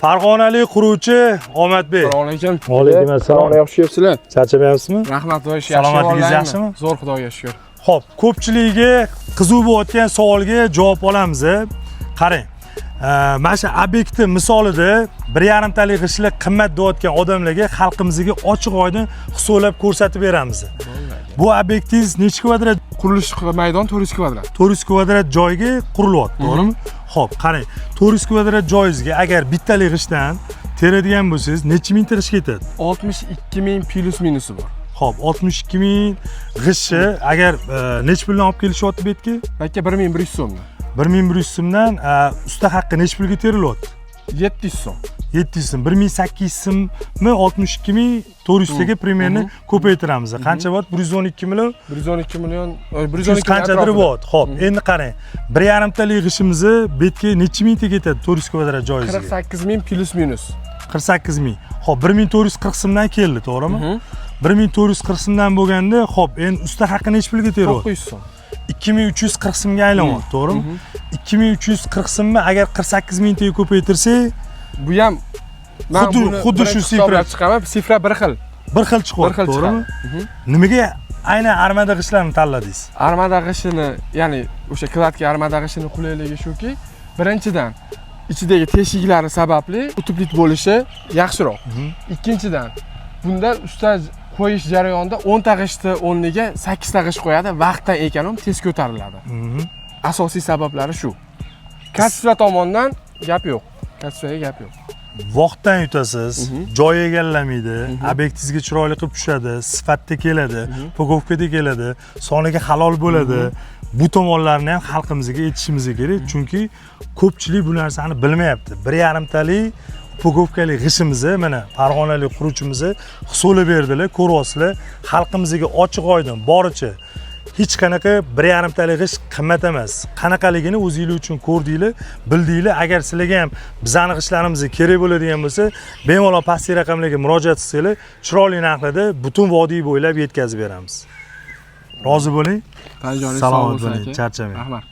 Farg'onalik quruvchi Omadbek. Assalomu alaykum. Va alaykum assalom. Yaxshi yuribsizlar? Charchamayapsizmi? Rahmat, yaxshi. Salomatligingiz yaxshimi? Zo'r, Xudoga shukr. Xo'p, ko'pchiligiga qiziq bo'layotgan savolga javob olamiz. Qarang. Mana shu obyektni misolida 1,5 talik g'ishli qimmat deyotgan odamlarga xalqimizga ochiq-oydin hisoblab ko'rsatib beramiz. Bu obyektingiz necha kvadrat? Qurilish maydon 400 kvadrat. 400 kvadrat joyga qurilyapti, to'g'rimi? Xo'p, qarang. 400 kvadrat joyingizga agar bittalik g'ishdan teradigan bo'lsangiz, necha ming tirish ketadi? 62 ming plus minusi bor. Xo'p, 62 ming g'ishni agar necha puldan olib kelishyapti bu yerga? Bakka 1100 so'mdan. 1100 so'mdan usta haqqi necha pulga terilyapti? 700 so'm. 700 so'm, 1800 so'mmi 62400 taga primerni ko'paytiramiz. Qancha bo'ladi? 112 million. 112 million, 112 qanchadir bo'ladi. Xo'p, endi qarang. 1,5 talik g'ishimizni betga necha mingta ketadi 400 kvadrat joyingizga? 48 ming plus minus. 48 ming. Xo'p, 1440 so'mdan keldi, to'g'rimi? 1440 so'mdan bo'lganda, xo'p, endi usta haqqi necha pulga teryapti? 900 so'm. 2340 so'mga aylanyapti, to'g'rimi? 2340 so'mni agar 48 mingtaga ko'paytirsak, Bu ham xuddi shu sifra chiqaman, sifra bir xil. Bir xil chiqyapti, to'g'rimi? Nimaga aynan armada g'ishlarni tanladingiz? Armada g'ishini, ya'ni o'sha kladka armada g'ishini qulayligi shuki, birinchidan ichidagi teshiklari sababli utublit bo'lishi yaxshiroq. Ikkinchidan, bunda usta qo'yish jarayonida 10 ta g'ishni o'rniga 8 ta g'isht qo'yadi, vaqtdan ekan ham tez ko'tariladi. Asosiy sabablari shu. Kassifa tomonidan gap yo'q. Kassifaga gap yo'q. Vaqtdan yutasiz, joy egallamaydi, obyektingizga chiroyli qilib tushadi, sifatda keladi, pogovkada keladi, soniga halol bo'ladi. Bu tomonlarni ham xalqimizga aytishimiz kerak, chunki ko'pchilik bu narsani bilmayapti. 1,5 talik pogovkali g'ishimizni mana Farg'onalik quruvchimizni hisoblab berdilar, ko'ryapsizlar. Xalqimizga ochiq-oydin boricha hech qanaqa 1,5 talik g'ish qimmat emas. Qanaqaligini o'zingiz uchun ko'rdinglar, bildinglar. Agar sizlarga ham bizning g'ishlarimiz kerak bo'ladigan bo'lsa, bemalol pastki raqamlarga murojaat qilsanglar, chiroyli narxlarda butun vodiy bo'ylab yetkazib beramiz. Rozi bo'ling. Salomat Salomat bo'ling, charchamang. Rahmat.